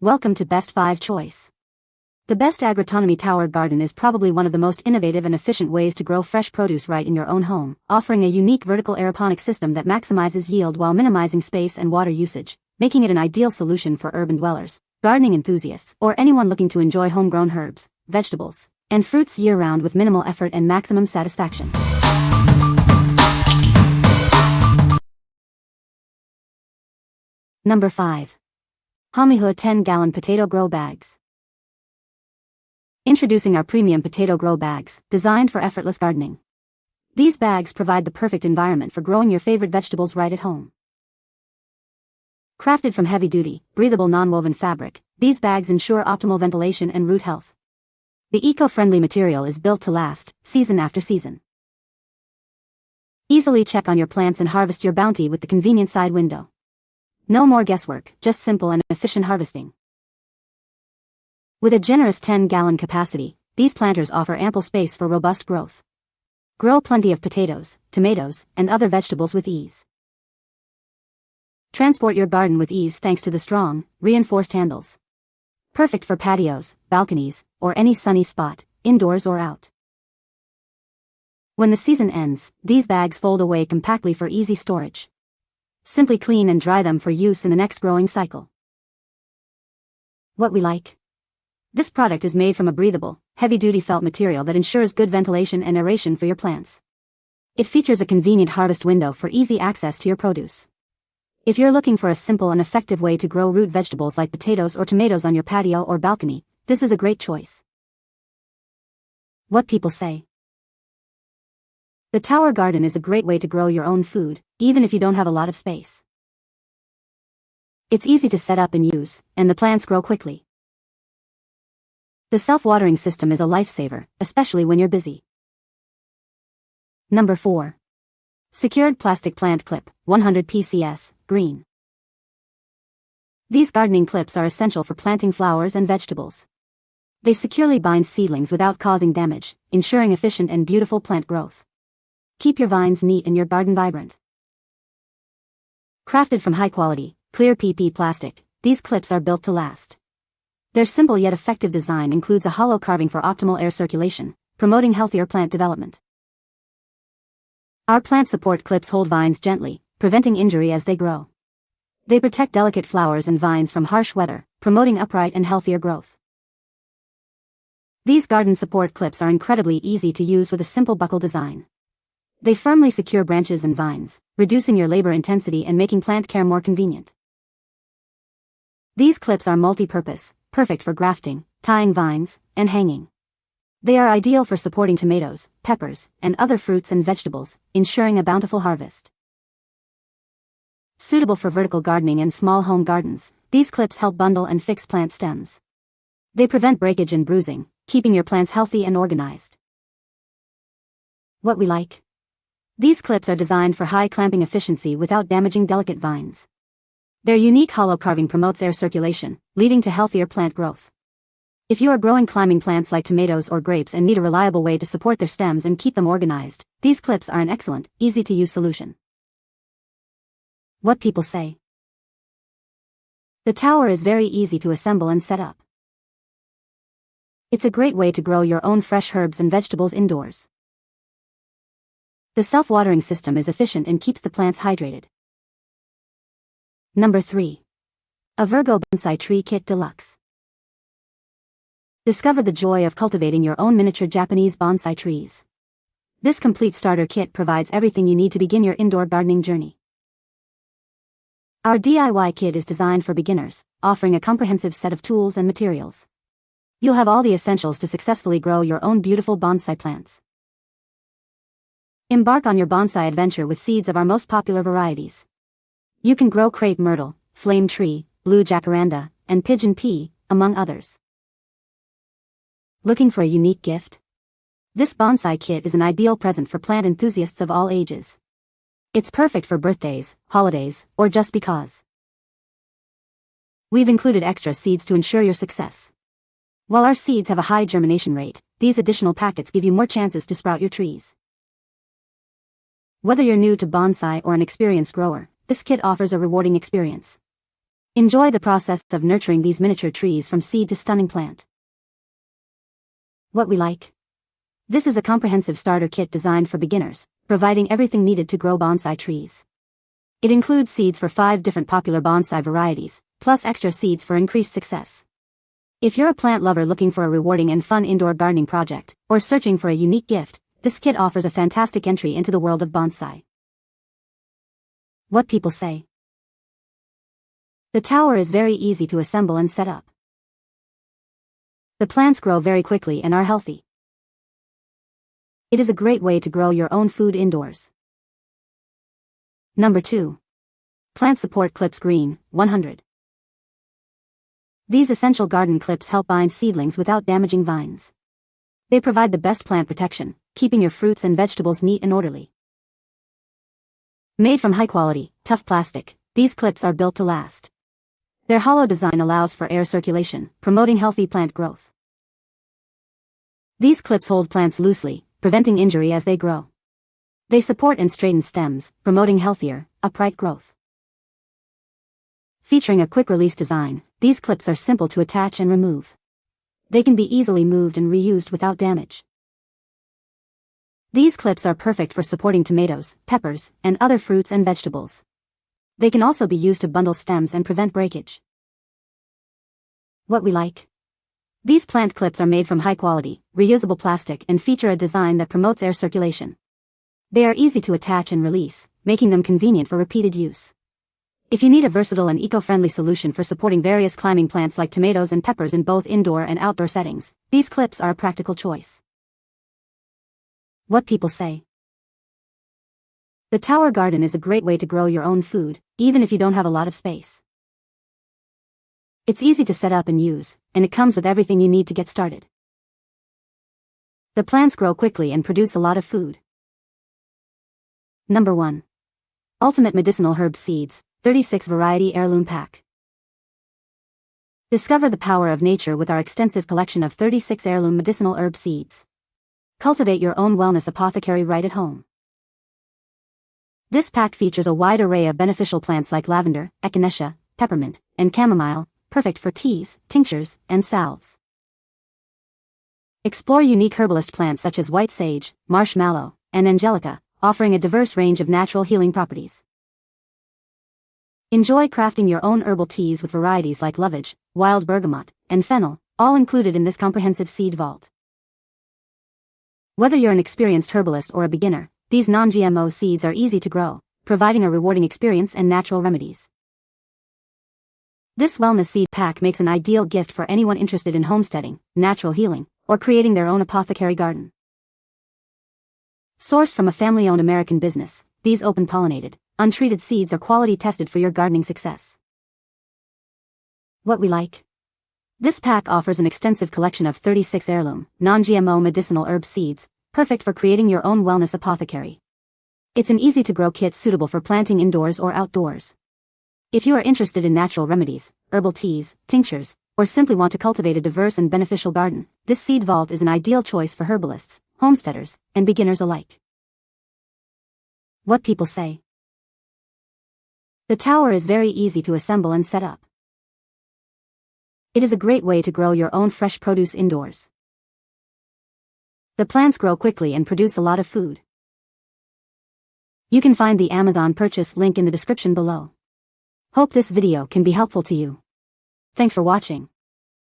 Welcome to Best 5 Choice. The Best Agrotonomy Tower Garden is probably one of the most innovative and efficient ways to grow fresh produce right in your own home, offering a unique vertical aeroponic system that maximizes yield while minimizing space and water usage, making it an ideal solution for urban dwellers, gardening enthusiasts, or anyone looking to enjoy homegrown herbs, vegetables, and fruits year-round with minimal effort and maximum satisfaction. Number 5. Homyhoo 10-gallon potato grow bags. Introducing our premium potato grow bags, designed for effortless gardening. These bags provide the perfect environment for growing your favorite vegetables right at home. Crafted from heavy-duty, breathable non-woven fabric, these bags ensure optimal ventilation and root health. The eco-friendly material is built to last, season after season. Easily check on your plants and harvest your bounty with the convenient side window. No more guesswork, just simple and efficient harvesting. With a generous 10-gallon capacity, these planters offer ample space for robust growth. Grow plenty of potatoes, tomatoes, and other vegetables with ease. Transport your garden with ease thanks to the strong, reinforced handles. Perfect for patios, balconies, or any sunny spot, indoors or out. When the season ends, these bags fold away compactly for easy storage. Simply clean and dry them for use in the next growing cycle. What we like. This product is made from a breathable, heavy-duty felt material that ensures good ventilation and aeration for your plants. It features a convenient harvest window for easy access to your produce. If you're looking for a simple and effective way to grow root vegetables like potatoes or tomatoes on your patio or balcony, this is a great choice. What people say. The Tower Garden is a great way to grow your own food, even if you don't have a lot of space. It's easy to set up and use, and the plants grow quickly. The self-watering system is a lifesaver, especially when you're busy. Number 4. Secured Plastic Plant Clip, 100 PCS, green. These gardening clips are essential for planting flowers and vegetables. They securely bind seedlings without causing damage, ensuring efficient and beautiful plant growth. Keep your vines neat and your garden vibrant. Crafted from high-quality, clear PP plastic, these clips are built to last. Their simple yet effective design includes a hollow carving for optimal air circulation, promoting healthier plant development. Our plant support clips hold vines gently, preventing injury as they grow. They protect delicate flowers and vines from harsh weather, promoting upright and healthier growth. These garden support clips are incredibly easy to use with a simple buckle design. They firmly secure branches and vines, reducing your labor intensity and making plant care more convenient. These clips are multi-purpose, perfect for grafting, tying vines, and hanging. They are ideal for supporting tomatoes, peppers, and other fruits and vegetables, ensuring a bountiful harvest. Suitable for vertical gardening and small home gardens, these clips help bundle and fix plant stems. They prevent breakage and bruising, keeping your plants healthy and organized. What we like. These clips are designed for high clamping efficiency without damaging delicate vines. Their unique hollow carving promotes air circulation, leading to healthier plant growth. If you are growing climbing plants like tomatoes or grapes and need a reliable way to support their stems and keep them organized, these clips are an excellent, easy-to-use solution. What people say. The tower is very easy to assemble and set up. It's a great way to grow your own fresh herbs and vegetables indoors. The self-watering system is efficient and keeps the plants hydrated. Number 3. Avergo Bonsai Tree Kit Deluxe. Discover the joy of cultivating your own miniature Japanese bonsai trees. This complete starter kit provides everything you need to begin your indoor gardening journey. Our DIY kit is designed for beginners, offering a comprehensive set of tools and materials. You'll have all the essentials to successfully grow your own beautiful bonsai plants. Embark on your bonsai adventure with seeds of our most popular varieties. You can grow crepe myrtle, flame tree, blue jacaranda, and pigeon pea, among others. Looking for a unique gift? This bonsai kit is an ideal present for plant enthusiasts of all ages. It's perfect for birthdays, holidays, or just because. We've included extra seeds to ensure your success. While our seeds have a high germination rate, these additional packets give you more chances to sprout your trees. Whether you're new to bonsai or an experienced grower, this kit offers a rewarding experience. Enjoy the process of nurturing these miniature trees from seed to stunning plant. What we like. This is a comprehensive starter kit designed for beginners, providing everything needed to grow bonsai trees. It includes seeds for 5 different popular bonsai varieties, plus extra seeds for increased success. If you're a plant lover looking for a rewarding and fun indoor gardening project, or searching for a unique gift, this kit offers a fantastic entry into the world of bonsai. What people say. The tower is very easy to assemble and set up. The plants grow very quickly and are healthy. It is a great way to grow your own food indoors. Number 2. Plant Support Clips Green, 100. These essential garden clips help bind seedlings without damaging vines. They provide the best plant protection, keeping your fruits and vegetables neat and orderly. Made from high-quality, tough plastic, these clips are built to last. Their hollow design allows for air circulation, promoting healthy plant growth. These clips hold plants loosely, preventing injury as they grow. They support and straighten stems, promoting healthier, upright growth. Featuring a quick-release design, these clips are simple to attach and remove. They can be easily moved and reused without damage. These clips are perfect for supporting tomatoes, peppers, and other fruits and vegetables. They can also be used to bundle stems and prevent breakage. What we like. These plant clips are made from high-quality, reusable plastic and feature a design that promotes air circulation. They are easy to attach and release, making them convenient for repeated use. If you need a versatile and eco-friendly solution for supporting various climbing plants like tomatoes and peppers in both indoor and outdoor settings, these clips are a practical choice. What people say. The tower garden is a great way to grow your own food, even if you don't have a lot of space. It's easy to set up and use, and it comes with everything you need to get started. The plants grow quickly and produce a lot of food. Number 1. Ultimate Medicinal Herb Seeds, 36 Variety Heirloom Pack. Discover the power of nature with our extensive collection of 36 heirloom medicinal herb seeds. Cultivate your own wellness apothecary right at home. This pack features a wide array of beneficial plants like lavender, echinacea, peppermint, and chamomile, perfect for teas, tinctures, and salves. Explore unique herbalist plants such as white sage, marshmallow, and angelica, offering a diverse range of natural healing properties. Enjoy crafting your own herbal teas with varieties like lovage, wild bergamot, and fennel, all included in this comprehensive seed vault. Whether you're an experienced herbalist or a beginner, these non-GMO seeds are easy to grow, providing a rewarding experience and natural remedies. This wellness seed pack makes an ideal gift for anyone interested in homesteading, natural healing, or creating their own apothecary garden. Sourced from a family-owned American business, these open-pollinated, untreated seeds are quality tested for your gardening success. What we like. This pack offers an extensive collection of 36 heirloom, non-GMO medicinal herb seeds, perfect for creating your own wellness apothecary. It's an easy-to-grow kit suitable for planting indoors or outdoors. If you are interested in natural remedies, herbal teas, tinctures, or simply want to cultivate a diverse and beneficial garden, this seed vault is an ideal choice for herbalists, homesteaders, and beginners alike. What people say. The tower is very easy to assemble and set up. It is a great way to grow your own fresh produce indoors. The plants grow quickly and produce a lot of food. You can find the Amazon purchase link in the description below. Hope this video can be helpful to you. Thanks for watching.